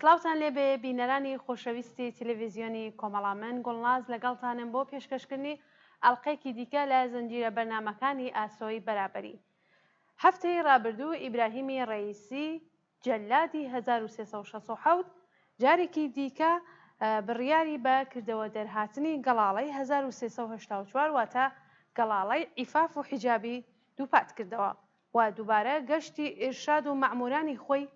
سڵاوتان لێبێ بینەرانی خۆشەویستی تەلەڤیزیۆنی کۆمەڵا من گوڵناز لەگەڵتانم بۆ پێشکەشکردنی ئەڵلقەیەکی دیکە لە زنجیرە بەرنامەکانی ئاسۆی بەرابەری. هەفتەی ڕابردوو ئیبراهیمی ڕەئیسی جەلادی 1367 جارێکی دیکە بڕیاری بە کردەوە دەرهاتنی گەڵاڵەی 1384 واتە گەڵاڵەی عیفاف و حیجابی دووپات کردەوە و دووبارە گەشتی ئێرشاد و مەعمورانی خۆی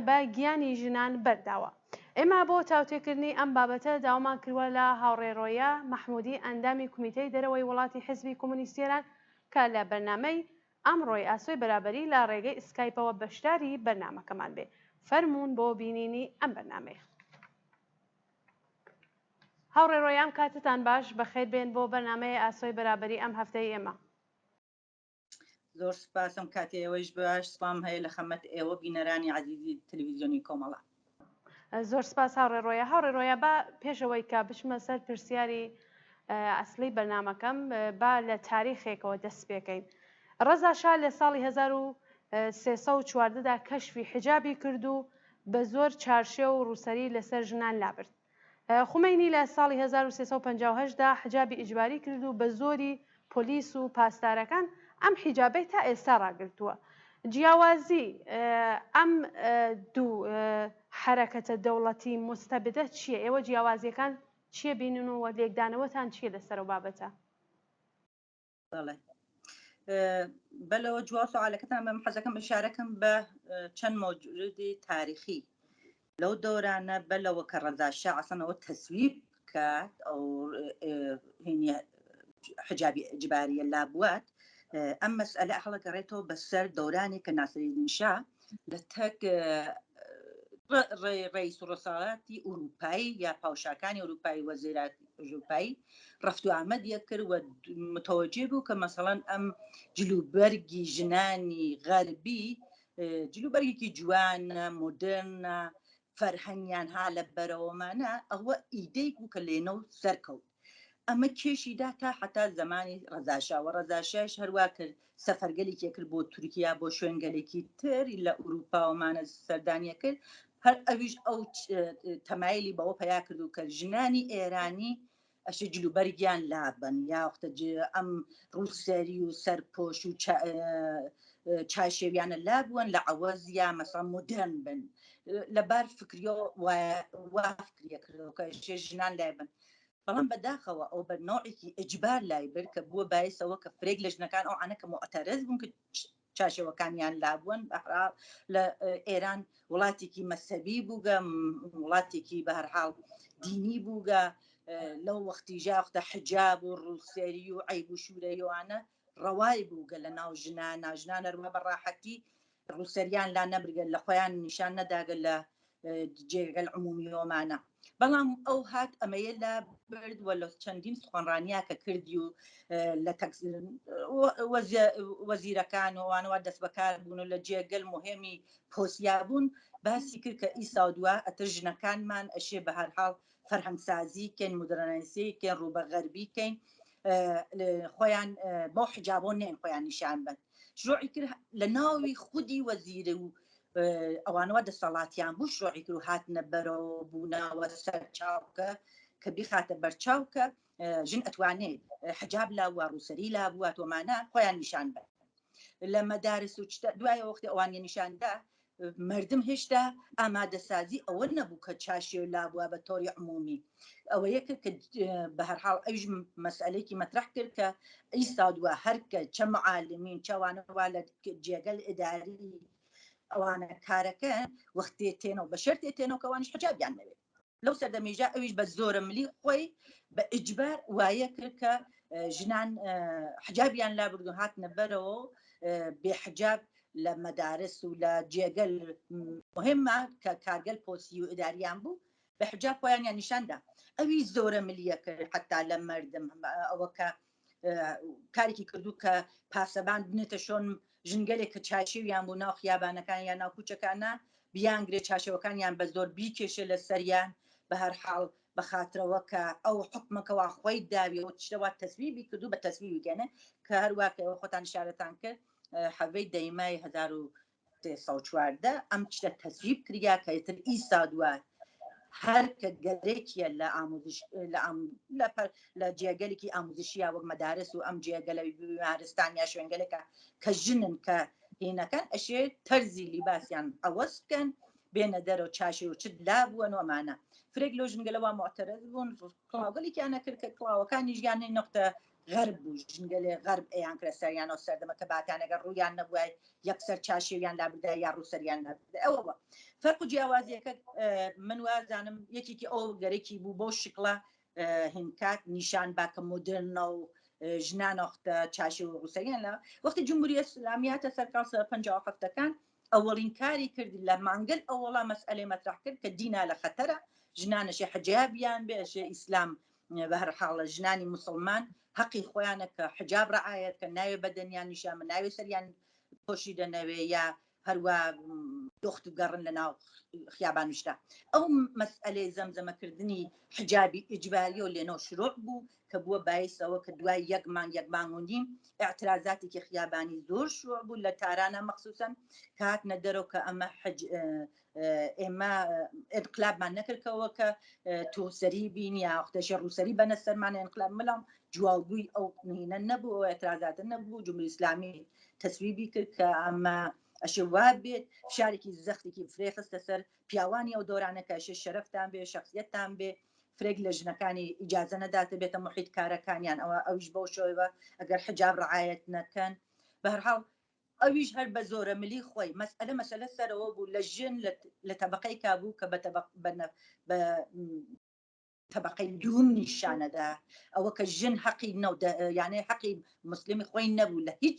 بە گیانی ژنان بەرداوە. ئێمە بۆ تاوتێکردنی ئەم بابەتە داوامان کردووە لە هاوڕێڕۆیە مەحموودی ئەندامی کومیتەی دەرەوەی وڵاتی حزبی کۆمونیستی ئێران کە لە بەرنامەی ئەمڕۆی ئاسۆی بەرابەری لە ڕێگەی سکایپەوە بەشداری بەرنامەکەمان بێ. فەرموون بۆ بینینی ئەم بەرنامەیە. هاوڕێڕۆیان کاتتان باش بەخێر بێن بۆ بەرنامەی ئاسۆی بەرابەری ئەم هەفتەی ئێمە. زۆر سپاسم کاتی ئێوەش باش سپام هەیە لە خەمەت ئێوە بینەرانی عەزیزی تەلەڤیزیۆنی کۆمەڵا. زۆر سپاس هاوڕێڕۆیە با پێشەوەی کە بچمە سەر پرسیاری ئەسلی بەرنامەکەم با لە تاریخێکەوە دەست پێکەین. ڕەزا شا لە ساڵی 1314دا کەشفی حیجابی کرد و بە زۆر چارشێ و ڕووسەری لەسەر ژنان لابرد. خومینی لە ساڵی 1358دا حیجابی ئیجباری کرد و بە زۆری پۆلیس و پاسدارەکان ئەم حیجابەی تا ئێستا ڕاگرتووە. جیاوازی ئەم دوو حرەکەتە دەوڵەتی مستەبدە چییە؟ ئێوە جیاوازیەکان چییە بینن و لێکدانەوەتان چییە لەسەر و بابەتە؟ بەلەوە جواب سوالەکەتان بەم حەزەکەم ئشارەکەم بە چەند مۆجودی تاریخی لەو دەورانە بەلەوە کە ڕەزا شا عەسەنەوە تەسویب کات ئەو حیجابی ئیجباریە لابوات ئەم مەسئلە هەڵەگەڕێتەوە بەسەر دەورانی کە ناسیرالدین شا لە تەک ڕئیس وڵاتی ئوروپایی یا پاوشاکانی ئوروپایی وەزیراتی ئوروپایی ڕەفت و ئامەدیە کرد و متەوەجێ بوو کە مەسەڵەن ئەم جلوبەرگی ژنانی غەربی جلوبەرگێکی جوانە مۆدرنە فەرهەنگیان ها لە بەرەوەمانە ئەوە ئیدەی بوو کە لێنە و سەرکەوت. ئەمە کێشیدا تا حتا زمانی ڕەزاشاوە ڕەزاشاش هەروە کرد سەفەرگەلێکی کرد بۆ تورکیا بۆ شوێنگەلێکی تری لە ئوروپاوەمانە سەردانیە کرد هەر ئەویش ئەو تەمایلی بەوە پیا کرد و کە ژنانی ئێرانی ئەش جلوبەرگیان لابن یاوەختە ئەم ڕووسەری و سەرپۆش و چاشێویانە لابوون لە عەوەزیا مەسەڵەن مۆدرن بن لەبەر فکریۆ وا فکریە کردەوە کە ژنان لابن. بەڵام بەداخەوە ئەو بە نوعێکی ئیجبار لای بر کە بووە باعثەوە کە فرێک لە ژنەکان ئەو عانە کە معتەرەز بوون کە چاشەوەکانیان لابوون بەهەرحاڵ لە ئێران وڵاتێکی مەسەبی بووگە وڵاتێکی بەهەرحاڵ دینی بووگە لەو وەختیژا وەختە حجاب و ڕووسەری و عەیب و شورەیەوانە ڕەوای بووگە لە ناو ژنانە هەروە بەڕاحەتی ڕووسەریان لا نەبرگەن لە خۆیان نیشان نەداگەن لە جێگەل عمومیۆمانە. بەڵام ئەو هات ئەمەیە لا برد وە لە چەندین سخۆنڕانیا کە کردی و لە وەزیرەکان وانەوە دەست بەکار بوون و لە جێگەل مهمی پۆسیا بوون باسی کرد کە ئیسا دووە ئەتر ژنەکانمان ئەشێ بە هەرحاڵ فەرهەنگسازی کەین مدرنەیسی کەین ڕوبە غەربی کەین خۆیان بۆ حجابۆ نێن خۆیان نیشان بن شروعی کرد لە ناوی خودی وەزیرە و ئەوانەوە دەسەڵاتیان بوو شروعی کرد و هاتنە بەرەوە بووناوە سەر چاوکە کە بیخاتە بەرچاوکە ژن ئەتوانێت حجاب لا وە ڕووسەری لا بواتۆمانە خۆیان نیشان بن لە مەدارس و دوای وەختی ئەوانە نیشاندا مردم هێشتا ئامادەسازی ئەوە نەبوو کە چاشێ لابووە بە تۆری عمومی ئەوە یەکە کە بە هەرحاڵ ئەویش مەسئلەیەکی مەطرح کرد کە ئیستا دووە هەرکە چە معالمین چاوانەوە لە جێگەل ئیداری ئەوانە کارەکەن وەختێ تێنەوە بە شەرتێ تێنەوە کەوانش حجابیان نەوێت لەو سەردەمێژا ئەویش بە زۆرە ملی خۆی بە ئیجبار وایە کرد کە ژنان حجابیان لابردو هاتنە بەرەوە بێحجاب لە مەدارس و لە جێگەل مهمە کە کارگەل پۆسی و ئیداریان بوو بە حجاب خۆیانیان نیشاندا ئەوی زۆرە ملیە کرد حتا لە مردم ئەوە کە کارێکی کردو کە پاسەبان بنێتە شۆن ژنگەلێک کە چاشێویان بوو ناو خیابانەکان یان ناو کوچەکانە بیانگرێت چاشەوەکانیان بە زۆر بیکێشە لە سەریان بە هەر حاڵ بە خاترەوە کە ئەو حکمەکەەوە خۆی داویەوە شتەوە تەسویبی کردو بە تەسویبیگەنە کە هەروواکەەوە خۆتان شارەتان کرد حەوەی دەیمای 1940 ئەم شتە تەسویب کریا کەتر ئیسا دوات هەر کە گەلێکیە لە جێگەلێکی ئاموزشیە وەک مەدارس و ئەم جێگەلە بیمارستان یا شوێنگەلێکە کە ژنن کە هینەکان ئەشێ تەرزی لیباسیان ئەوەست بکەن بێنە دەرەوە چاشێ و چت لا بووە نۆمانە فرێک لۆ ژنگەلەوە معتەرەز بوون کڵاوگەلێکیانە کرد کە کڵاوەکانی ژیانی نقطە غەرب بوو ژنگەلێ غەرب ئەیان کرەسەریانەوە سەردەمە کە باتانەگە ڕوویان نەبووای یەکسەر چاشێویان لابدا یا ڕووسەریان ئەوە فەرق و جیاوازیەکە من وازانم یەکێکی ئەو گەرەی بوو بۆ شکڵە هینکات نیشان باکە مدرنە و ژنانۆختە چاشێ و ڕووسەریان لە وەختی جمهوریە ئیسلامیاتە سەرکاڵ 57ەکان ئەوەڵین کاری کردی لە مانگل ئەوڵا مەسئلەی مەطرح کرد کە دینا لە خەتەرە ژنانەشێ حجابیان بێشێ ئیسلام بە هەر حاڵە ژنانی مسلمان حەقی خۆیانە کە حجاب ڕعایەت کە ناوێ بەدەنیان نیشان ناوێ سەریان پۆشی دەنەوێ یا هەروە دۆخت گەڕن لە ناو خیابانشتا ئەو مەسئلەی زەمزەمەکردنی حجابی ئیجباری و لێنەوە شروع بوو کە بووە باعثەوە کە دوای یەک مانگ و نیم اعتراضاتێکی خیابانی زۆر شروع بوو لە تارانە مەخسوسن کە هاتنە دەرەوە کە ئەمە ئێمە ئینقلابمان نەکردەوە کە تۆسەری بینی یاختەشە ڕووسەری بەنە سەرمانە ئینقلاب مەڵام جوابووی ئەو نینە نەبوو اعتراضاتە نەبوو جمهوری ئیسلامی تەسویبی کرد کە ئەمە ئەشێ وا بێت شارێکی زەختێکی فرێخستە سەر پیاوانی ئەو دۆرانەکەشێ شەرەفتان بێ شخصیەتتان بێ فرێک لە ژنەکانی ئیجازە نەداتە بێتە محیط کارەکانیان ئەوە ئەویش بەو شۆیەوە ئەگەر حجاب ڕعایەت نەکەن بە هەر حاڵ ئەویش هەر بە زۆرە ملی خۆی مەسئلە سەرەوە بوو لە ژن لە تەبقەی کابوو کە بە طبقەی دوم نیشانەدا ئەوە کە ژن حەقی یانەی حەقی مسلمی خۆی نەبوو لە هیچ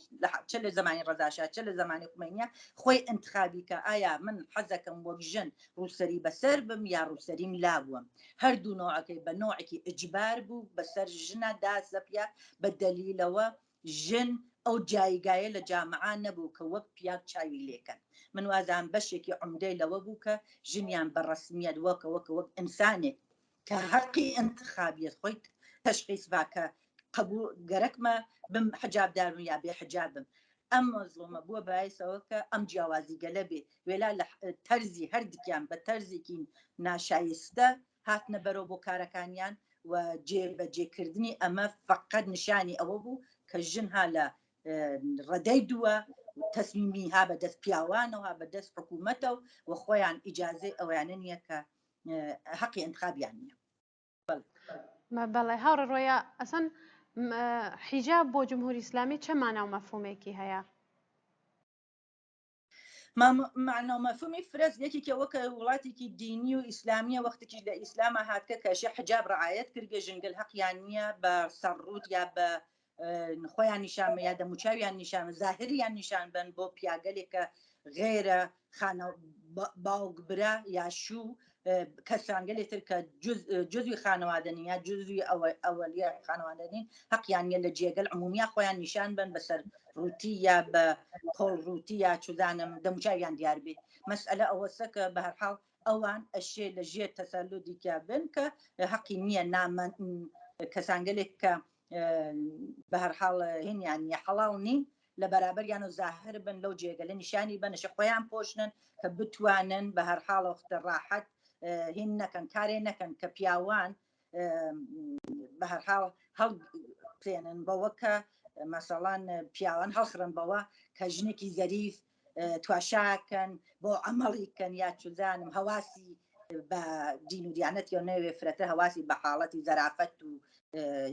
چ لە زمانی ڕەزاشا چ لە زمانی خومینیە خۆی انتخابی کە ئایا من حەزەکەم وەک ژن ڕووسەری بەسەر بم یا ڕووسەریم لابووم هەردوو نوعەکەی بە نوعێکی ئجبار بوو بەسەر ژنە داسەپیا بە دەلیلەوە ژن ئەو جایگایە لە جامعە نەبوو کە وەک پیاک چاوی لێکەن من وازان بەشێکی عمدەی لەوە بوو کە ژنیان بە ڕەسمیەت وەک ئینسانێک کە حەقی انتخابیت خۆی تشخیص باکە قبول گەرەکمە بم حجابدارم یا بێ حجابم ئەم مەزڵومە بووە باعثەوە کە ئەم جیاوازی گەلە بێ وێلا لە تەرزی هەردووکیان بە تەرزێکی ناشایستە هاتنە بەرەو بۆ کارەکانیان و جێبەجێکردنی ئەمە فقط نیشانی ئەوە بوو کە ژنها لە ڕەدەی دووە تەسمیمی ها بە دەست پیاوانەوە بە دەست حکوومەتە و خۆیان ئیجازەی ئەویانە نییە کە حەقی انتخابیان نییە بەڵێ هاوڕە ڕۆیە ئەسەن حیجاب بۆ جمهوری ئیسلامی چه ماناو مەفهومێکی هەیە معناو مەفهومی فرەز یەکێکەوە کە وڵاتێکی دینی و ئیسلامیە وەختێکی لە ئیسلامە هاتکە کەشە حجاب ڕعایەت کردگە ژنگل حەقیان نییە بە سەرڕوت یا بە خۆیان نیشانمە یا دەموچاویان نیشانە زاهریان نیشان بن بۆ پیاگەلێکە غێرە باوک برا یا شوو کەسانگەلێتر کە جزوی خانەوادەنی یا جزوی ئەوەلیە خانەوادەنین حەقیانە لە جێگەل عمومیە خۆیان نیشان بن بەسەر ڕووتی یا بە کۆڵ ڕووتی یا چودانم دەموچاویان دیار بێت مەسئلە ئەوەسە کە بە هەر حاڵ ئەوان ئەشێ لە ژێر تەسەلودیکە بن کە حەقی نییە نامەن کەسانگەلێک کە بە هەر حاڵ هینیان نیە حەڵاڵ نین لە بەرابەریان و زاهر بن لەو جێگەلە نیشانی بنەشە خۆیان پۆشنن کە بتوانن بە هەر حاڵەوەختە ڕاحەت هین نەکەن کارێ نەکەن کە پیاوان بە هەر حاڵ هەڵبێنن بەوە کە مەسەڵان پیاوان هەڵخرن بەوە کە ژنێکی زەریف تواشاکەن بۆ عملیکەن یا چزانم هەواسی بە دین و دیانەت یا نەوێ فرەتە هەواسی بە حاڵەتی زەرافەت و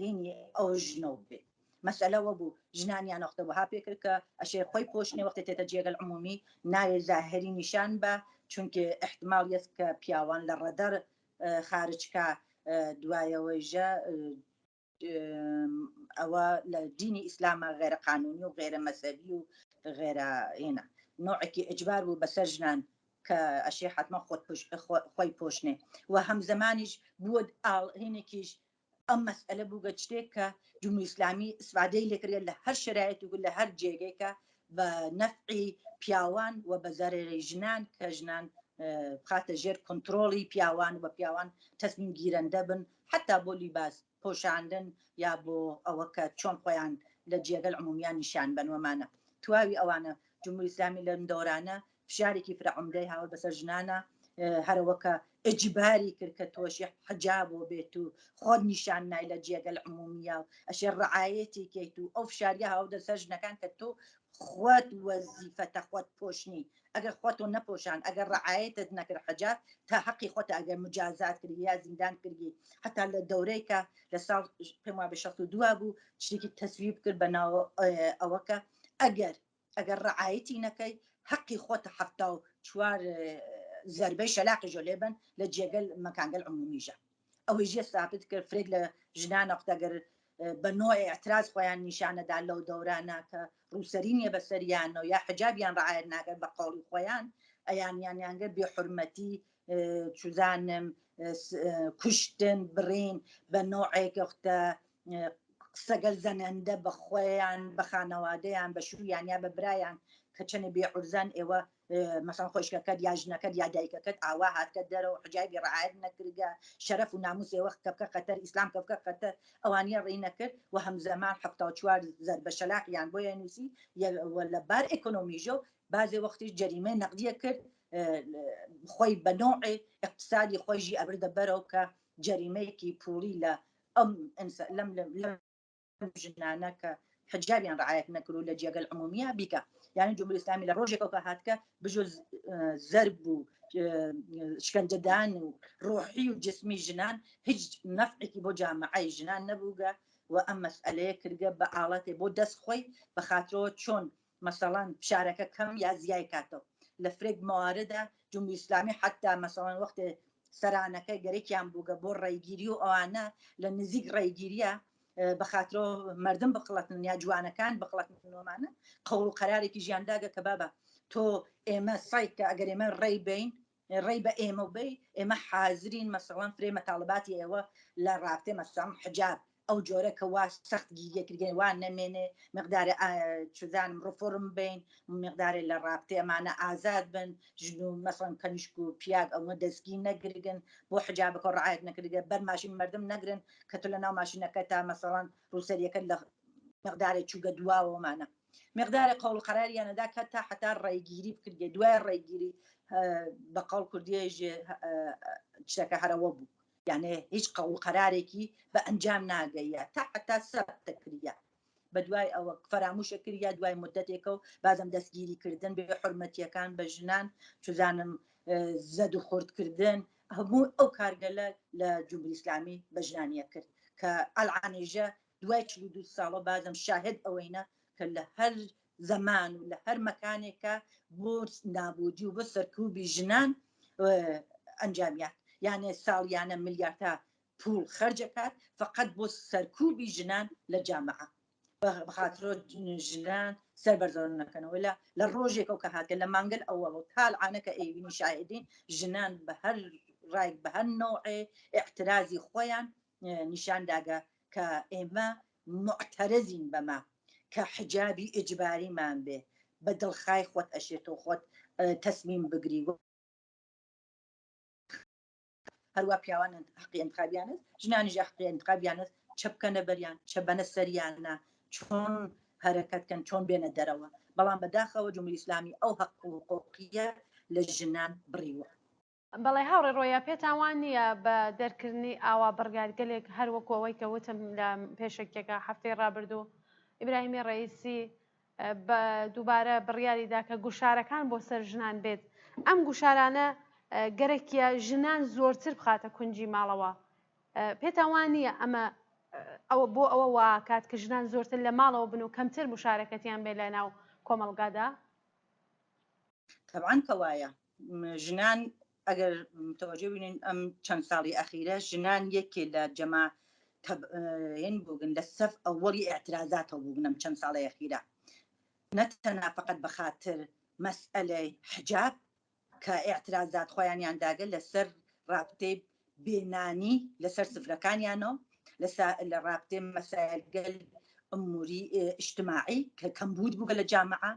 هینی ئەو ژنەوە بێ مەسئلەوە بوو ژنانیان نەختە وها پێکرد کە ئەشێ خۆی پۆشنێ وەختی تێتە جێگەل عمومی ناوێ زاهری نیشان بە چونکە احتمال یەست کە پیاوان لە ڕەدەر خارجکە دوایەوەیژە ئەوە لە دینی ئیسلامە غێرە قانونی و غێرە مەسەبی و غێرە هێنا نوعێکی ئەجبار بوو بەسەر ژنان کە ئەشێ حتمما خۆی پۆشنێ و هەمزەمانیش بووە هینێکیش ئەم مەسئلە بووگە شتێک کە جمهوری ئیسلامی ئیسفادەی لێکرێت لە هەر شرایەت و لە هەر جێگەیکە بە نەفعی پیاوان و بە زەرێرەی ژنان کە ژنان بخاتە ژێر کۆنتترۆڵی پیاوان و بە پیاوان تەسمیم گیرەندە بن حتا بۆ لیباس پۆشاندن یا بۆ ئەوە کە چۆن خۆیان لە جێگەل عمومیان نیشان بنوەمانە تواوی ئەوانە جمهوری ئیسلامی لەم دەورانە فشارێکی فرەعمدەی هاوڵ بەسەر ژنانە هەروەکە ئەجباری کرد کە تۆشی حجاب بۆ بێت و خۆت نیشان نای لە جێگەل عمومیە و ئەشێ ڕعایەتی کەیت و ئەو فشاریە هاو دەسەر ژنەکان کە تۆ خۆت وەزیفەتە خۆت پۆشنی ئەگەر خۆتۆ نەپۆشان ئەگەر ڕعایەتت نەکرد حجاب تا حەقی خۆت ئەگەر مجازات کردی یا زیندان کردی حتا لە دەورەی کە لە ساڵ پێم وابێ 62 بوو شتێکی تەسویب کرد بە ناو ئەوەکە ئەگەر ڕعایەتی نەکەی حەقی خۆتە 74 زەربەی شەلاقی ژۆ لێبن لە جێگەل مەکانگەل عمومیژە ئەوەی ژێ سابت کرد فرێک لە ژنان ئەقتەگەر بە نوع اعتراض خۆیان نیشانەدا لەو دەورانە کە ڕووسەرینیە بەسەریانەوە یا حجابیان ڕعایەت ناکرد بە قەوڵی خۆیان ئەیانیانیانگە بێحورمەتی چوزانم کوشتن بڕین بە نوعێکەختە سەگەل زەنەندە بە خۆیان بە خانەوادەیان بە شووریان یا بە برایان کە چەنە بێعورزان ئێوە مەسەڵەن خۆشکەکەت یا ژنەکەت یا دایکەکەت ئاوا هاتکە دەرەوە حجابی ڕعایەت نەکردگە شەرەف و ناموسێ وەخت کە بکە قەتەر ئیسلام کە بکە قەتەر ئەوانیە ڕێی نەکرد و هەمزەمان 74 زەربە شەلاقیان بۆ نووسی لەبار ئێکۆنۆمیژە و بازێ وەختی جەریمەی نەقدیە کرد خۆی بە نوعی اقتصادی خۆشی ئەبردە بەرەو کە جەریمەیەکی پوڵی لە لەم ژنانە کە حجابیان ڕعایەت نەکرد لە جێگەل عمومیە بیکە یعنی جمهوری ئیسلامی لە ڕۆژێکەوە هاتکە بجۆز زەرب و شکەنجەدان و ڕۆحی و جسمی ژنان هیچ نەفعێکی بۆ جامعەی ژنان نەبووگە و ئەم مەسئلەیە کردگە بە ئاڵەتێ بۆ دەست خۆی بە خاطرەوە چۆن مەسەڵەن فشارەکە کەم یا زیای کاتەوە لە فرێک مواردە جمهوری ئیسلامی حتا مەسەڵەن وەختێ سەرانەکەی گەرەێکیان بووگە بۆ ڕێگیری و ئەوانە لە نزیک ڕێگیریە بە خاطرۆ مردم بخڵەتن یا جوانەکان بخڵەتنەوەمانە قەوڵ قەرارێکی ژیانداگە کە بابە تۆ ئێمە سایکە ئەگەر ئێمە ڕێی بین ڕێی بە ئێمە بی ئێمە حازرین مەسەڵەن فرێ مەتاڵباتی ئێوە لە ڕابطێ مەسەڵەن حجاب ئەو جۆرە کە وا سەخت گیرێکردگەن وان نەمێنێ مقدارە چزانم ڕفۆرم بین مقدارێ لە ڕابطێ ئەمانە ئازاد بن ژن و مەسەڵەن کەنیشک و پیاک ئەوە دەستگی نەگرگن بۆ حجابەکە ڕعایەت نەکردگە بەر ماشین مردم نەگرن کە تۆ لە ناو ماشینەکە تا مەسەڵەن ڕووسەریەکە لە مقدارێک چووگە دواوەمانە مقدارە قەوڵ قەراریانەدا کە تا حتا ڕێگیری بکردگە دوای ڕێگیری بە قەڵ کوردیێژێ شتەکە هەرەوە بوو یعنی هیچ قەوڵ قەرارێکی بە ئەنجام ناگەیە تا حتا سەبتەکریە بە دوای ئەوە فراموشە کردیا دوای مدەتێکە و بازم دەستگیریکردن بێ حرمەتیەکان بە ژنان چزانم زەد و خۆردکردن هەموو ئەو کارگەلە لە جمهوری ئیسلامی بە ژنانیە کرد کە ئەلعانیژە دوای 42 ساڵە بازم شاهد ئەوەینە کە لە هەر زەمان و لە هەر مەکانێکە بۆ نابودی و بە سەرکوبی ژنان ئەنجامیات یانێ ساڵیانە ملیارتا پول خەرجەکات فقط بۆ سەرکوبی ژنان لە جامعە بەخاطرۆ ژنان سەربەرزەوە نەکەنەوە لە ڕۆژێکەوە کە هاتە لە مانگل ئەوەڵ تاالعانەکە ئەیبینی شاهدین ژنان بە هەر ڕای بە هەر نوعێ احترازی خۆیان نیشانداگە کە ئێمە معتەرزین بەما کە حجابی ئیجباریمان بێ بە دڵخای خۆت ئەشێتەوە خۆت تەسمیم بگری هەروە پیاوانە حقی انتخابیانت ژنانیش حقی انتخابیانت چە بکەنە بەریان چە بەنە سەریانە چۆن هەرەکەتکەن چۆن بێنە دەرەوە بەڵام بەداخەوە جمهوری ئیسلامی ئەو حەق و حقوقیە لە ژنان بڕیوە بەڵێ هاوڕێ ڕۆیە پێتاوان نییە بە دەرکردنی ئاوا بڕگارگەلێک هەروەکو ئەوەی کە وتم لە پێشکێکە هەفتەی ڕابردوو ئیبراهیمی ڕئیسی بە دووبارە بڕیاریدا کە گوشارەکان بۆ سەر ژنان بێت ئەم گوشارانە گەرەکیە ژنان زۆرتر بخاتە کونجی ماڵەوە پێتاوان نییە ئەمە ئەوە بۆ ئەوە وا کات کە ژنان زۆرتر لە ماڵەوە بن و کەمتر مشارەکەتیان بێ لە ناو کۆمەڵگادا طبعاً کەوایە ژنان ئەگەر متوەجه بینین ئەم چەند ساڵی ئەخیرە ژنان یەکێ لە جەماعەن بووگن لە سەف ئەوەڵی ئاعتراضاتەوە بووبنم چەند ساڵی ئەخیرە نەتەنها فقط بەخاتر مەسئلەی حجاب کە ئاعتراضات خۆیانیان داگە لەسەر ڕابطەی بێنانی لەسەر سفرەکانیانەوە لە ڕابطەی مەسایل ئەموری ئیجتماعی کە کەمبود بووگە لە جامعە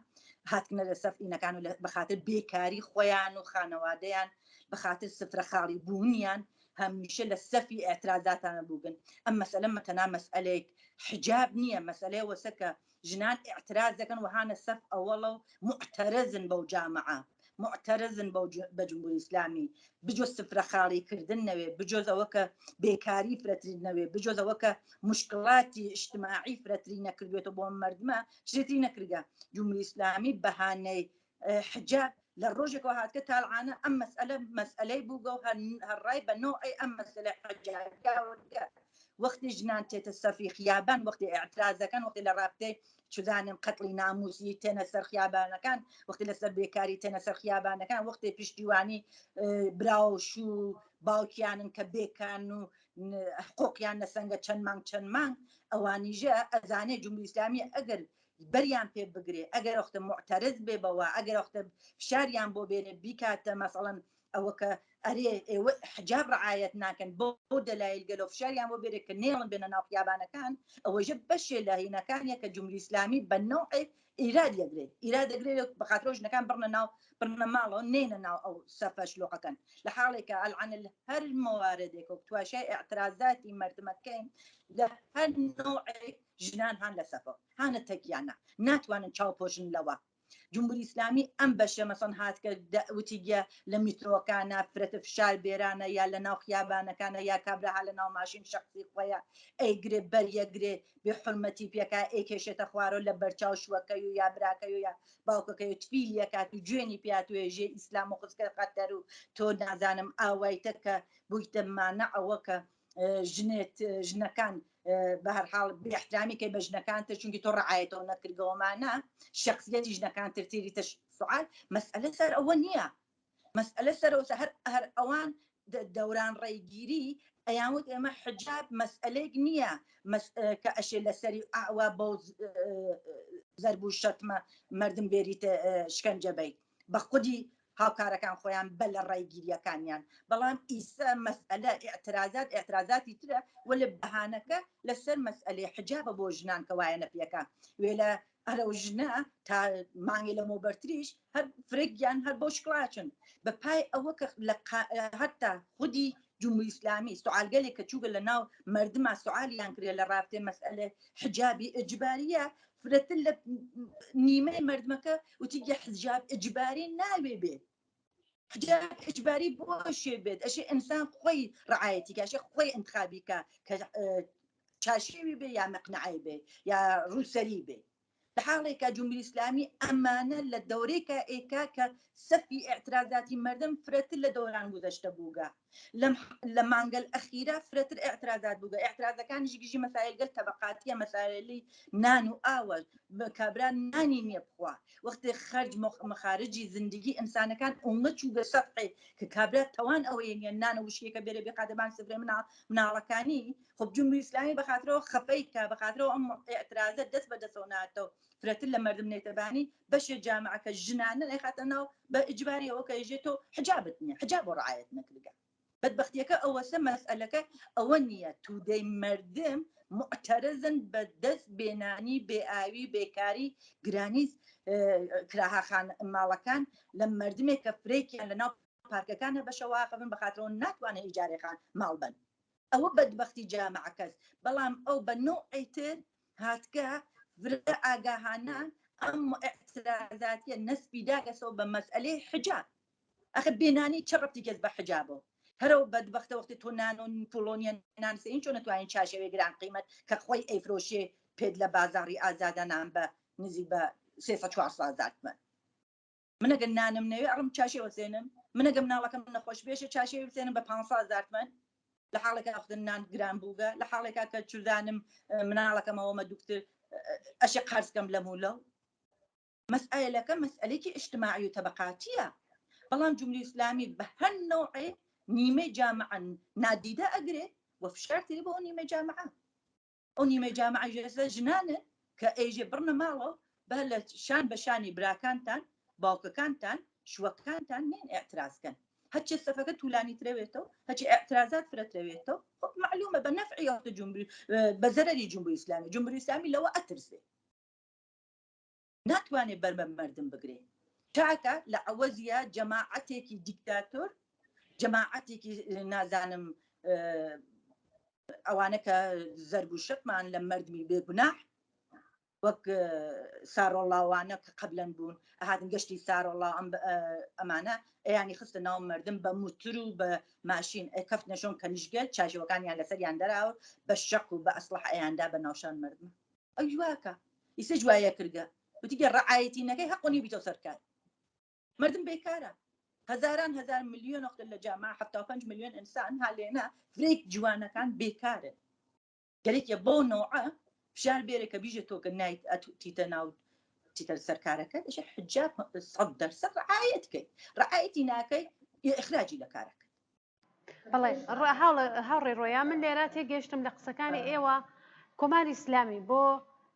هاتنە لە سەفینەکان و بەخاتر بێکاری خۆیان و خانەوادەیان بەخاتر سفرە خاڵی بوونیان هەمیشە لە سەفی ئاعتراضاتانە بووگن ئەم مەسئلە مەتەنا مەسئلەیەک حجاب نییە مەسئلەیە وەسەکە ژنان ئاعتراض دەکەن وهانە سەف ئەوەڵە و معتەرەزن بەو جامعە معتەرزن بە جمهوری ئیسلامی بجۆز سفرە خاڵیکردن نەوێ بجۆز ئەوە کە بێکاری فرەتری نەوێ بجۆز ئەوە کە مشکڵاتی اجتماعی فرەتری نەکردوێتەوە بۆ مردمە شتێتی نەکردە جمهوری ئیسلامی بەهانەی حجاب لە ڕۆژێکەوە هاتکە تاڵعانە ئەم مەسئلەی بووگە و هەرڕای بە نۆعی ئەم مەسئلە حجابگە وەختی ژنان تێتە سەفی خیابان وەختی ئاعتراضەکان وەختی لە ڕابطەی چزانم قەتڵی ناموسی تێنە سەر خیابانەکان وەختی لەسەر بێکاری تێنە سەر خیابانەکان وەختی پشتیوانی براوش و باوکیانن کە بێکان و حقوقیان لە سەنگە چەند مانگ ئەوانیژە ئەزانێ جمهوری ئیسلامی ئەگەر بەریان پێ بگرێ ئەگەر وەختە معتەرز بێ بەوە ئەگەر وەختە فشاریان بۆ بێنێ بیکاتە مەسەڵەن ئەوە کە ئەرێ ئێوە حجاب ڕعایەت ناکەن بۆ دەلایل گەلۆ فشاریان بۆ بێرێ کە نێڵن بێنە ناو خیابانەکان ئەوەژە بەشێ لە هینەکانیە کە جمهوری ئیسلامی بە نۆعی ئیراد دەگرێت بەخاترۆ ژنەکان بڕنە ماڵەوە نێنە ناو ئەو سەفە شلۆقەکەن لە حاڵێکە ئەلعان هەر مواردێک و تواشای ئاعتراضاتی مردمەکەین لە هەر نۆعێک ژنان هەن لە سەفە هانە تەکیانە ناتوانن چاوپۆشن لەوە جمهوری ئیسلامی ئەم بەشە مەسەن هاتکە وتیگە لە میترۆکانە فرەتە فشار بێرانە یا لە ناو خیابانەکانە یا کابراها لە ناو ماشین شخصی خۆیە ئەیگرێ بەریەگرێ بێ حرمەتی پێکا ئەیکێشێتە خوارۆ لە بەرچاو شوەکەی و یا براکەی و یا باوکەکەی و تفیلیەکات و جوێنی پێاتوێژێ ئیسلام و خستکە خەتەر و تۆ نازانم ئاوایتە کە بوویتەمانە ئەوە کە ژنەکان بە هەرحاڵ بێحترامی کە بە ژنەکانتر چونکی تۆ ڕعایەتەوە نەکردەوەمانە شخصیەتی ژنەکانتر تێریتە سوال مەسئلە سەر ئەوە نییە مەسئلە سەرەوە هەر ئەوان دەوران ڕێگیری ئەیانوت ئێمە حجاب مەسئلەیەک نییە کە ئەشێ لەسەری ئاوا بۆ زەرب و شەتمە مردم بێریتە شکەنجەبەی بە خودی هاوکارەکان خۆیان بە لە ڕێگیریەکانیان بەڵام ئیسا مەسئلە ئاعتراضاتی ترە وە لە بەهانەکە لەسەر مەسئلەی حجابە بۆ ژنان کە وایە نەپیەکە وێ لە ئەرە ژنە تا مانگی لە مۆبەرتریش هەر فرێکیان هەر بۆ شکڵاچن بە پای ئەوە کە هەتا خودی جمهوری ئیسلامی سوالگەلێک کە چووگە لە ناو مردما سوالیان کرێ لە ڕابطەی مەسئلە حجابی ئیجباریە فرەتر لە نیمەی مردمەکە وتیگە حجاب ئیجباری ناوێ بێت حجاب ئیجباری بۆ شێ بێت ئەشێ ئینسان خۆی ڕعایەتی کاشێ خۆی انتخابیکە کە چاشێوی بێ یا مەقنعی بێ یا ڕووسەری بێ لە حاڵێکە جمهوری ئیسلامی ئەمانە لە دەورێکە ئێکا کە سەفی ئاعتراضاتی مردم فرەتر لە دەوران گوزەشتە بووگە لە مانگەل ئەخیرا فرەتر ئاعتراضات بووگە ئاعتراضەکانیشی گژی مەسایلگەل تەبەقاتیە مەسایلی نان و ئاوە کابرا نانی نییە بخوا وەختی خەرج مخارجی زندگی ئینسانەکان ئەومە چووگە سەفحی کە کابرا تەوان ئەوەیە نانە وشکێکە بێرە بێ قادەبان سفرێ مناڵەکانی خب جمهوری ئیسلامی بەخاترەوە خەفەی کە بەخاترەوە ئەم ئاعتراضە دەست بە دەستەوە ناتەوە فرەتر لە مردم نێتەبانی بەشێ جامعەکە ژنانە نەخاتە ناو بە ئیجباریەوە کە ئێژێتۆ حجابت نییە حجاب بۆ ڕعایەت نەکردگە بەدبەختیەکە ئەوەسە مەسئلەکە ئەوە نییە تودەی مردم معتەرزن بە دەست بێنانی بێئاوی بێکاری گرانی کراهاخان ماڵەکان لە مردمێک کە فرێکیان لە ناو پارکەکانە بەشەواقفن بەخاترەوە ناتوانێت ئیجارێخان ماڵ بن ئەوە بەدبەختی جامعەکەس بەڵام ئەو بە نوعی تر هاتکە فرە ئاگاهانە ئەم ئاعتراضاتیە نەسبی داگەسەوە بە مەسئلەی حجاب ئەخە بێنانی چ ڕەبتی کەس بە حجابەوە هەرەوە بەدبەختە وەختی تۆ نان و پۆلۆنیە نانسەین چۆن نەتوانین چاشەوێ گران قیمەت کە خۆی ئەیفرۆشێ پێت لە بازاڕی ئازادانان بە نزیک بە 300 من منەگەن نانم نەوێ ئەڕم چاشێ وەسێنم منەگەم ناڵەکەم نەخۆش بێشە چاشێ وسێنم بە 500 من لە حاڵێکە ئەختن نان گران بووگە لە حاڵێکا کە چودانم مناڵەکەمەوەمە دوکتر ئەشی قەرزکەم لە مولە مەسئلەکە مەسئلەیەکی ئیجتماعی و تەبەقاتیە بەڵام جمهوری ئیسلامی بە هەر نوعێ نیمەی جامعە نادیدە ئەگرێ و فشارتری بۆ نیمەی جامعە ئەو نیمەی جامعە ژێسە ژنانە کە ئێژێ بڕنە ماڵەوە بە لە شان بە شانی براکانتان باوکەکانتان شوەکانتان نێن ئاعتراضکەن هەچی سەفەکە توولانی ترەوێتەوە هەچی ئەعترازات فرەترەوێتەوە معلومە بە نەفعیەوە جمهوری بە زەرەری جمهوری ئیسلامی جمهوری ئیسلامی لەوە ئەترسێ ناتوانێت بەرمە مردم بگرێ چاکە لە عەوەزیە جەماعەتێکی دیکتاتۆر جەماعەتێکی نازانم ئەوانە کە زەرب و شتمان لە مردمی بێگوناح وەک ساڕۆڵاوانە کە قبلەن بوون هاتن گەشتی ساڕۆڵا ئەمانە ئەیانی خستە ناو مردم بە موتر و بە ماشین کەفت نەشۆن کەنیژگەل چاژەوەکانیان لەسەریان دەراوە بە شەق و بە ئەسلح ئەیاندا بە ناوشان مردم ئەو جوواکە ئیسە جوایە کردگە وتیگە ڕعایەتینەکەی حەقۆنی بیتۆ سەرکار مردم بێکارە هەزاران هەزار میلیۆن وەختە لە جامعە 75 میلیۆن ئینسان هەڵێنە فرێک جوانەکان بێکارن گەلێکە بۆ نۆعە فشار بێرە کە بیژە تۆ کە نایت ئەتیتە ناو تیتە سەرکارەکە دەشە حجاب 100% ڕعایەتکەی ڕعایەتی ناکەی ئیخراجی لە کارەکە بەڵێ هاوڕێ ڕۆیا من لێرە تێگەشتم لە قسەکانی ئێوە کۆماری ئیسلامی بۆ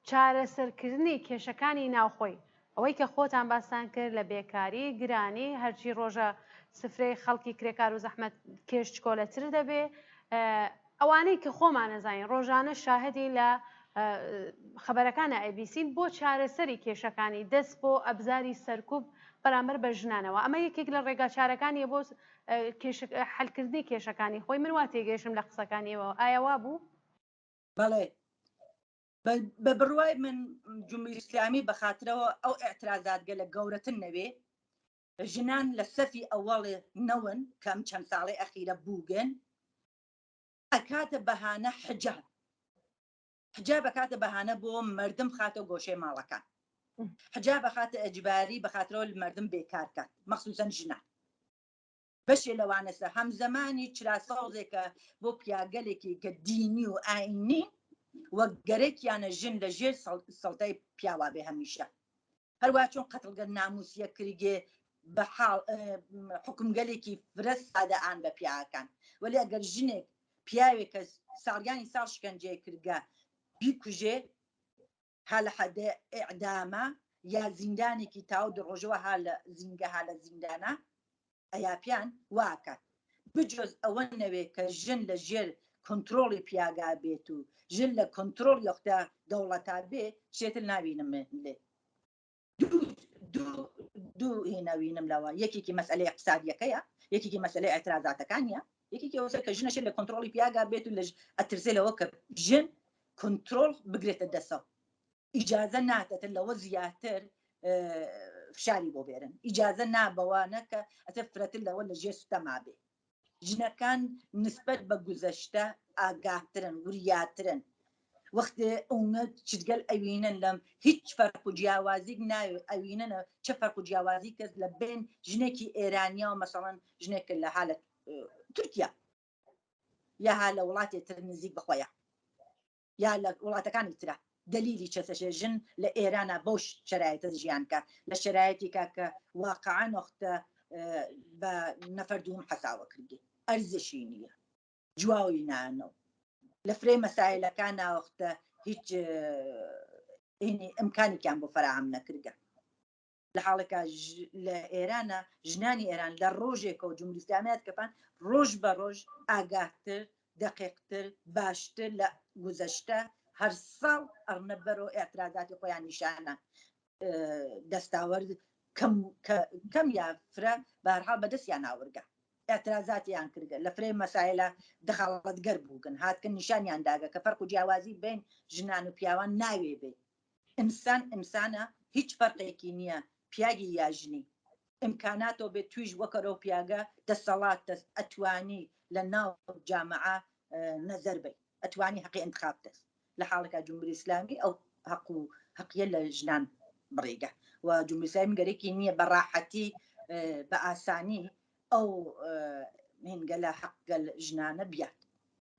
چارەسەرکردنی کێشەکانی ناوخۆی ئەوەی کە خۆتان باسان کرد لە بێکاری گرانی هەرچی ڕۆژە سفرەی خەڵکی کرێکار و زەحمەت کێش کۆلەتر دەبێ ئەوانەی کە خۆمان نەزانین ڕۆژانە شاهدی لە خەبەرەکانە ئەیبیسی بۆ چارەسەری کێشەکانی دەست بۆ ئەبزاری سەرکوب بەرامبەر بە ژنانەوە ئەمە یەکێک لە ڕێگا چارەکانی بۆ حەلکردنی کێشەکانی خۆی من وا تێگەشتم لە قسەکانیەوە ئایا وا بوو؟ بەڵێ بە بڕوای من جمهوری ئیسلامی بە خاترەوە ئەو ئێعترازات گەلە گەورەتر نەوێ ژنان لە سەفی ئەوەڵێ نەون کەم چەند ساڵی ئەخیرە بووگن ئەکاتە بەهانە حجاب حجاب بەکاتە بەهانە بۆ مردم خاتە گۆشەی ماڵەکان حجاب بەخاتە ئەجباری بەخاترەوە مردم بێکارکات مەخسوسەن ژنان بەشێ لەوانەسە هەمزەمانی چراساوزێکە بۆ پیاگەلێکی کە دینی و ئاینی وەک گەرەکیانە ژن لە ژێر سەڵتەی پیاوا بێ هەمیشە هەروە چۆن قەتڵگە ناموسیە کریگێ بە حکومگەلێکی فرە سادەئان بە پیاکان وەلی ئەگەر ژنێک پیاوێک کە ساڵیانی ساڵ شکەنجێ کردگە بیکوژێ ها لە حەدە ئیعدامە یا زیندانێکی تاو دڕۆژەوە ها لە زینگە ها لە زیندانە ئەیاپیان واکات بجۆز ئەوە نەوێ کە ژن لە ژێر کۆنتترۆڵی پیاگا بێت و ژن لە کۆنتترۆل یختا دەوڵەتا بێ شێتر ناوینم لێ دوو هێناوینم لەوە یەکێکی مەسئلەی اقتصادیەکەیە یەکێکی مەسئلەی ئەترازاتەکانیە یەکێکی ئەوسەر کە ژنەشێ لە کۆنتترۆلی پیاگا بێت و لە ئەترسێ لەوە کە ژن کۆنتترۆل بگرێتە دەسەوە ئیجازە ناتێتن لەوە زیاتر فشاری بۆ بێرن ئیجازە نابەوانە کە ئەتە فرەتر لەوە لە ژێر سوتەما بێ ژنەکان نسبەت بە گوزەشتە ئاگاترن وریاترن وەختێ ئەومە چگەل ئەوینن لەم هیچ فەرق و جیاوازی ناوێ ئەوینەنە چه فەرق و جیاوازی کەس لە بین ژنێکی ئێرانیا و مەسەڵەن ژنێک لە حالە تورکیا یا ها لە وڵاتی تر نزیک بخۆیە یا لە وڵاتەکانی ترە دلیلی چەسەشێ ژن لە ئێرانە بەو شرایطە ژیانکە لە شرایەتی کاکە واقعا وەختە بە نەفەر دوم حەساوە کردی ئەرزشی نییە جواوی نانەوە لە فرێ مەسایلەکان ناوەختە هیچ ئەمکانێکیان بۆ فراهم نەکردگە لە حاڵێکە لە ئێرانە ژنانی ئێران لە ڕۆژێکە و جمهوری ئیسلامیات کەپان ڕۆژ بە ڕۆژ ئاگاهتر دقیقتر باشتر لە گوزەشتە هەر ساڵ ئەڕنەبەرەوە ئێعترازاتی خۆیان نیشانە دەستاوەرد کەم یافرە بەهەرحاڵ بەدەستیان ناوەرگە ئێعترازاتیان کردگە لە فرێ مەسایلە دەخاڵەتگەر بووگن هاتکن نیشانیان داگە کە فەرق و جیاوازی بین ژنان و پیاوان ناوێ بێ ئینسان ئینسانە هیچ فەرقێکی نییە پیاگی یاژنی ئیمکاناتەوە بێت تویش وەکەرەوە پیاگە دەسەڵات ئەتوانی لە ناو جامعە نەزەر بێت ئەتوانی حەقی انتخاب دەست لە حاڵێکە جمهوری ئیسلامی ئەو حەقیە لە ژنان بڕێگە و جمهوری ئیسلامی گەرێکی نییە بە ڕاحەتی بە ئاسانی ئەو هێنگەلە حەقگەل ژنانە بیات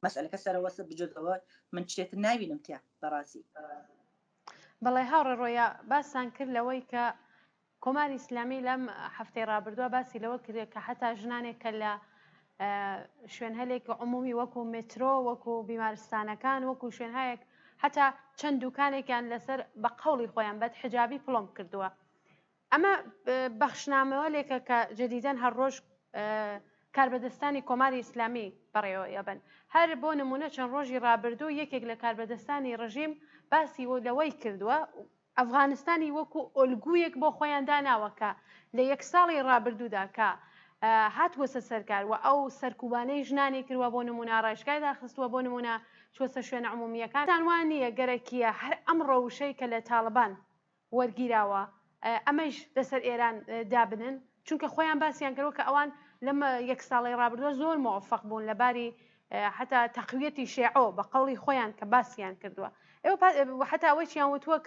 مەسئلەکە سەرەوەسە بجۆتەوە من شتێتر ناوینم تیا بەڕاستی بەڵێ هاوڕێ ڕۆیا باسان کرد لەوەی کە کۆماری ئیسلامی لەم هەفتەی ڕابردووە باسی لەوە کرد کە حتا ژنانێک کە لە شوێن هەلێک عمومی وەکو مترۆ وەکو بیمارستانەکان وەکو شوێنهایەک حتا چەند دوکانێکیان لەسەر بە قەوڵی خۆیان بەد حجابی پڵۆم کردووە ئەمە بەخشنامەوە لێکە کە جەدیدەن هەر ڕۆژ کاربەدەستانی کۆماری ئیسلامی بەڕێوە یابن هەر بۆ نمونە چەند ڕۆژی ڕابردوو یەکێک لە کاربەدەستانی ڕژیم باسی لەوەی کردووە ئەفغانستانی وەکو ئۆلگویەک بۆ خۆیان داناوەکە لە یەک ساڵی ڕابردوودا کە هاتووەسە سەرکار و ئەو سەرکوبانەی ژنانی کردووە بۆ نمونە ڕێژگای داخستووە بۆ نمونە چۆسە شوێنە عمومیەکان تانوان نییە گەرەکیە هەر ئەم ڕەوشەی کە لە تاالبان وەرگیراوە ئەمەش لەسەر ئێران دابنن چونکە خۆیان باسییان کردەوە کە ئەوان لەمە یەک ساڵی ڕابردووە زۆر موفق بوون لەباری حتا تەقویەتی شێعۆ بە قەڵی خۆیان کە باسییان کردووە ئێوە حتا ئەوەی چیان وتووە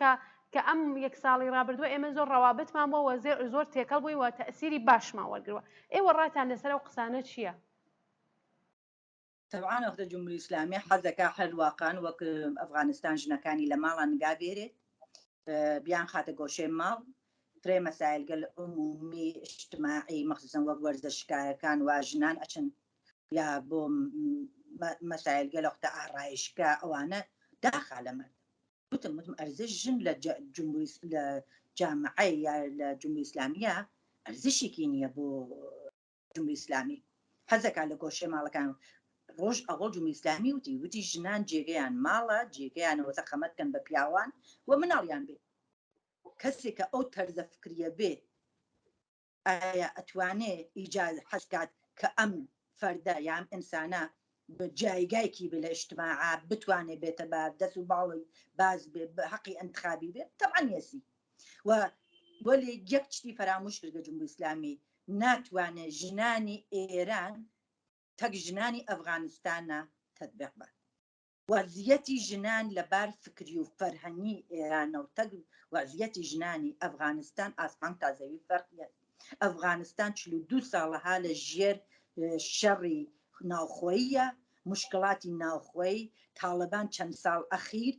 کە ئەم یەک ساڵی ڕابردووە ئێمە زۆر ڕەوابتمان بۆ زۆر تێکەڵ بووی و تەسیری باشمان وەرگرەوە ئێوە ڕاتان لەسەر ئەو قسانە چییە؟ طبعا وەختە جمهوری ئیسلامی حەزەکە هەلواقان وەک ئەفغانستان ژنەکانی لە ماڵان نگا بێرێت بیان خاتە گۆشەی ماڵ فرێ مەسایل گەل عمومی اجتماعی مەخصوصن وەک وەرزشکارەکان و ژنان ئەچن یا بۆ مەسایل گەل وەختە ئاڕایشکە ئەوانە داخا لەمە وتم ئەرزش ژن لە جامعەی یا لە جمهوری ئیسلامیە ئەرزشێکی نییە بۆ جمهوری ئیسلامی حەزەکە لە گۆشەی ماڵەکان ڕۆژ ئەوڵ جمهوری ئیسلامی وتی ژنان جێگەیان ماڵە جێگەیانەوە خەمەتکەن بە پیاوان و مناڵیان بێت کەسێک کە ئەو تەرزە فکریە بێت ئایا ئەتوانێت ئیجاز حەزکات کە ئەم فەردە یان ئینسانە بە جایگایکی بێ لە ئیجتماع بتوانێت بێتە بە دەست و باڵی باز بێ بە حەقی ئەنتخابی بێت تەبعاً یەسی و وەلی یەک شتی فەراموش کردە جمهوری ئیسلامی ناتوانێت ژنانی ئێران تەک ژنانی ئەفغانستانە تەطبیق بات وەزیەتی ژنان لەبار فکری و فەرهەنگی ئێرانە و تەک وەزیەتی ژنانی ئەفغانستان ئاسمان تازەوی فەرقیە ئەفغانستان 42 ساڵەها لە ژێر شەڕی ناوخۆییە مشکلاتی ناوخۆی تاالبان چەند ساڵ ئەخیر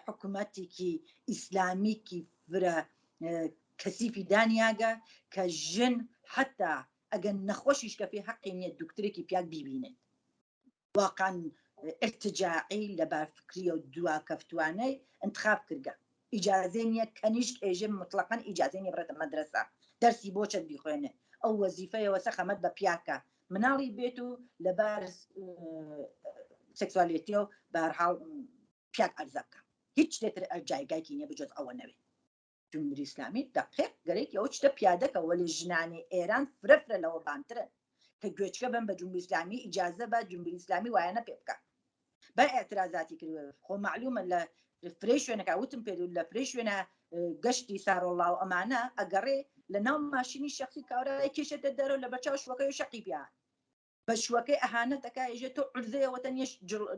حکوومەتێکی ئیسلامیکی فرە کەسیفی دانیاگە کە ژن حتا ئەگەن نەخۆشیش کە پێ حەقی نیە دکتۆرێکی پیاک بیبینێت واقعاً ارتجاعی لەبار فکری و دوا کەفتوانەی انتخاب کردگە ئیجازەی نییە کەنیشک ئێژێ مطلقاً ئیجازەی نیە بڕێتە مەدرسە دەرسی بۆ چەند بیخوێنێ ئەو وەزیفەیەوە سەخەمەت بە پیاکە مناڵی بێت و لەبار سێکسوالیتی و بەهەرحاڵ پیاک ئەرزەکە هیچ شتێتر جایگایکی نییە بجۆز ئەوە نەوێت جمهوری ئیسلامی دقیق گەرەی ئەو شتە پیادەکەوە لە ژنانی ئێران فرەفرە لەوە بانترن کە گوێچکە بن بە جمهوری ئیسلامی ئیجازە بە جمهوری ئیسلامی وایەنە پێ بکە بە ئێترازاتی کردوە خۆ معلومە لە فرێ شوێنەکە وتم پێ لە فرێ شوێنە گەشتی ساڕۆڵا و ئەمانە ئەگەڕێ لە ناو ماشینی شخصی کاورای کێشێتە دەرەوە لە بەرچاو شوەکەی شەقی پیا بە شوەکەی ئەهانەتەکە ئێژێ تۆ عورزەیەوە تەنیەش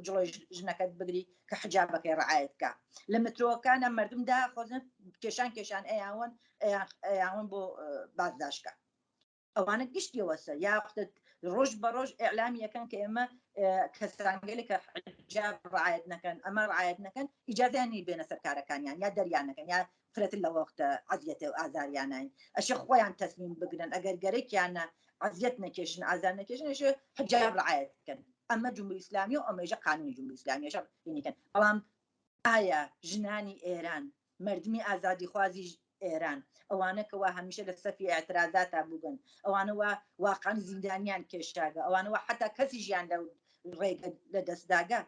جڵۆی ژنەکەت بگری کە حجابەکەی ڕعایەتکە لە مترۆکانە مردمدا خۆزن کێشان ئەیاون بۆ بازداشتکە ئەوانە گشتیەوەسە یا ڕۆژ بە ڕۆژ ئێعلامیەکەن کە ئێمە کەسانگەلی کە حجاب ڕعایەت نەکەن ئەمە ڕعایەت نەکەن ئیجازیانی بێنە سەرکارەکانیان یا دەریانەکەن یا فرەتر لە وەختە عەزیەتە و ئازاریانین ئەشە خۆیان تەسلیم بگرن ئەگەر گەرەێکیانە عەزیەت نەکێشن ئازار نەکێشن ئەشە حجاب ڕعایەت بکەن ئەمە جمهوری ئیسلامی و ئەمەژە قانونی جمهوری ئیسلامیەشە بینیکەن بەڵام ئایا ژنانی ئێران مردمی ئازادی خوازی ئێران ئەوانە کەوا هەمیشە لە سەفی ئاعترازاتا بووبن ئەوانەوە واقعاً زیندانیان کێشاگە ئەوانەوە حتا کەسی ژیان لە ڕێگە لە دەستداگە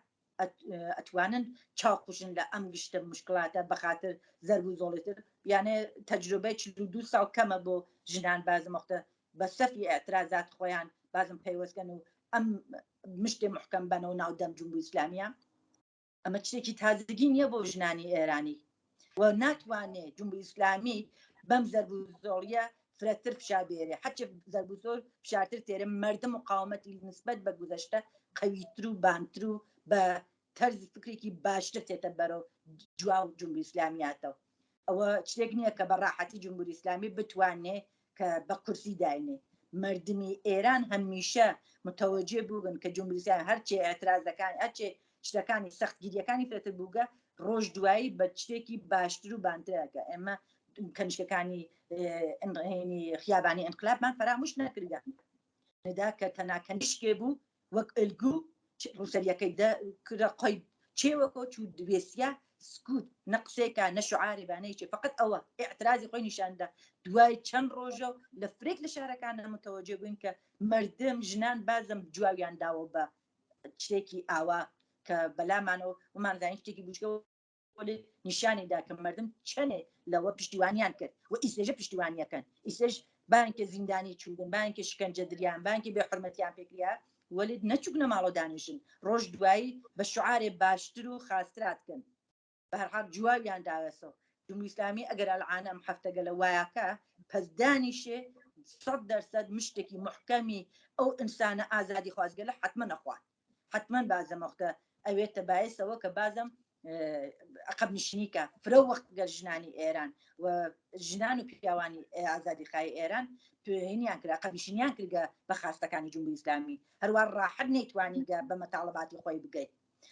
ئەتوانن چاوقوشن لە ئەم گشتە مشکلاتە بەخاتر زەرب و زۆڵتر یانێ تەجروبەی 42 ساڵ کەمە بۆ ژنان بازمەختە بە سەفی ئاعترازات خۆیان بازم پەیوەستکەن و ئەم مشتێ محکەم بنەوە ناودەم جمهوری ئیسلامیە ئەمە شتێکی تازگی نییە بۆ ژنانی ئێرانی و ناتوانێت جمهوری ئیسلامی بەم زەرب و زۆڵیە فرەتر فشابێرێ حچ زەرب و زۆر فشارتر تێرە مردم مقاومەتی نسبەت بە گوزەشتە قەویتر و بانتر و بە تەرز فکرێکی باشتر تێتە بەرەو جواب جمهوری ئیسلامیاتەوە ئەوە شتێک نییە کە بە ڕاحەتی جمهوری ئیسلامی بتوانێت کە بە کورسی داینێ مردمی ئێران هەمیشە متەوەجێ بووبن کە جمهوری ئیسلامی هەرچێ ئەترازەکان هەرچێ شتەکانی سەختگیریەکانی فرەتر بووگە ڕۆژ دوایی بە شتێکی باشتر و بانترەکە ئێمە کەنیشتەکانی خیابانی ئینقلابمان فەراموش نەکردە ندا کە تەنها کەنیشکێ بوو وەک ئەلگو ڕوسەریەکەی کرە قۆی چێوەکۆ چوو دوێسیە سکوت نەقسێکە نەشعارێبانەیەکی فقط ئەوە ئاعترازی خۆی نیشاندا دوای چەند ڕۆژە لە فرێک لە شارەکانە متەوەجێ بووین کە مردم ژنان بازم جواویان داوە بە شتێکی ئاوا کە بەلامانەوە ومانزانین شتێکی بوشکە نیشانیدا کە مردم چەنێ لەوە پشتیوانیان کرد و ئیسێژە پشتیوانیەکەن ئیسێژ بانکە زیندانی چوبن بانکە شکنجە دریان بانکی بێ حرمەتیان پێکریا وەلید نەچوونە ماڵۆ دانیشن ڕۆژ دوایی بە شعارێ باشتر و خاستراتکەن بەهەرحاڵ جواویان داوەسەوە جمهوری ئیسلامی ئەگەر ئەلعانە ئەم هەفتەگە لە وایەکە پەس دانیشێ 100% مشتێکی محکەمی ئەو ئینسانە ئازادی خوازگەلە حتممە نەخوات حتمما بازەمەختە ئەوێتە باعثەوە کە بازم عقب نشینیکە فرە وەخت گەر ژنانی ئێران و ژنان و پیاوانی ئازادی خای ئێران توێنیان کرد عقب نشینیان کردگە بە خاستەکانی جمهوری ئیسلامی هەروە ڕاحەت نەیتوانیگە بە مەتاڵباتی خۆی بگەیت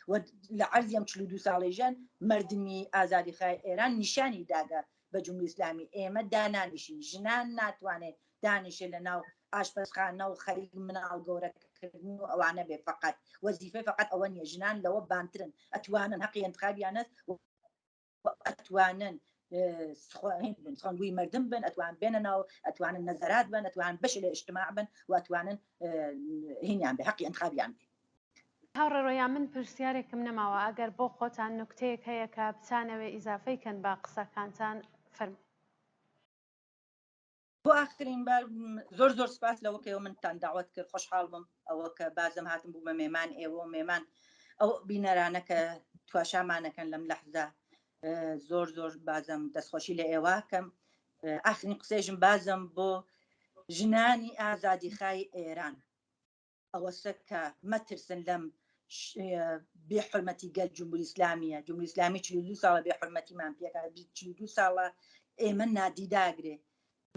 و لە عەرزی ئەم 42 ساڵەیژان مردمی ئازادی خای ئێران نیشانی داگە بە جمهوری ئیسلامی ئێمە دانانیشین ژنان ناتوانێت دانیشێ لە ناو ئاشپەزخانە و خەریک مناڵ گەورەکردن و ئەوانە بێ فقط وەزیفەی فقط ئەوە نیە ژنان لەوە بانترن ئەتوانن حەقی انتخابیانەت ئەتوانن خۆنگووی مردم بن ئەتوان بێنە ناو ئەتوانن نەزەرات بن ئەتوان بەش لە ئیجتماع بن و ئەتوانن هینیان بێ حەقی انتخابیان بێ هاوڕێڕۆیان من پرسیارێکم نەماوە ئەگەر بۆ خۆتان نوکتەیەک هەیە کە بچانەوێ ئیزافەیکەن بە قسەکانتان فەرموو بۆ ئاخرین بار زۆر زۆر سپاس لەوەکەوە منتان داوەت کرد خۆشحاڵ بم ئەوە کە بازم هاتم بوومە مێمان ئێوە مێمان ئەو بینەرانە کە تواشامانەکەن لەم لەحزە زۆر زۆر بازم دەستخۆشی لە ئێواکەم ئاخرین قسێژم بازم بۆ ژنانی ئازادی خای ئێران ئەوەسە کە مەترسن لەم بێ حرمەتی گەل جمهوری ئیسلامیە جمهوری ئیسلامی 42 ساڵە بێ حرمەتیمان پێکا 42 ساڵە ئێمە نادیداگرێ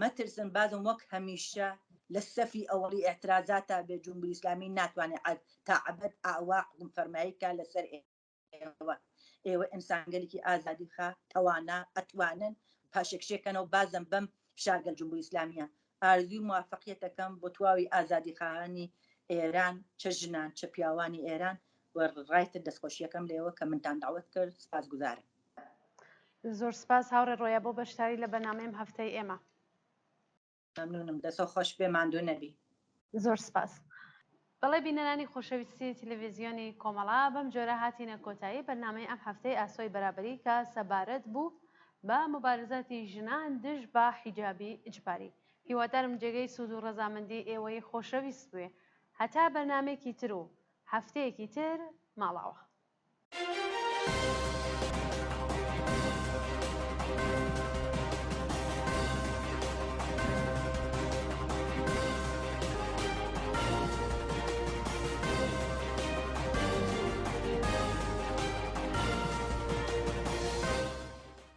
مەترسن بازم وەک هەمیشە لە سەفی ئەوەڵی ئاعترازاتە بێ جمهوری ئیسلامی ناتوانێت تا عەبەد ئاوا حکم فەرماییکە لەسەر ئێوە ئینسانگەلێکی ئازادی خا تەوانا ئەتوانن پاشەکشێکەنەوە بازم بەم شاگەل جمهوری ئیسلامیە ئارزوی موافقیەتەکەم بۆ تواوی ئازادی خاهانی ئێران چه ژنان چه پیاوانی ئێران وەڕایتر دەستخۆشیەکەم لێەوە کە منتان داوەت کرد سپاس گوزارم زۆر سپاس هاوڕێ ڕۆیە بۆ بەشداری لە بەنامەیەم هەفتەی ئێمە مەمنونم دەسە خۆش بێ ماندوو نەبی زۆر سپاس بەڵێ بینەرانی خۆشەویستی تەلەڤیزیۆنی کۆمەڵا بەم جۆرە هاتینە کۆتایی بەرنامەی ئەم هەفتەی ئاسۆی بەرابەری کە سەبارەت بوو بە مبارزەتی ژنان دژ بە حیجابی ئیجباری هیوادارم جێگەی سوود و ڕەزامەندی ئێوەی خۆشەویست بوێ هەتا بەرنامێکی تر و هەفتەیەکی تر ماڵاوە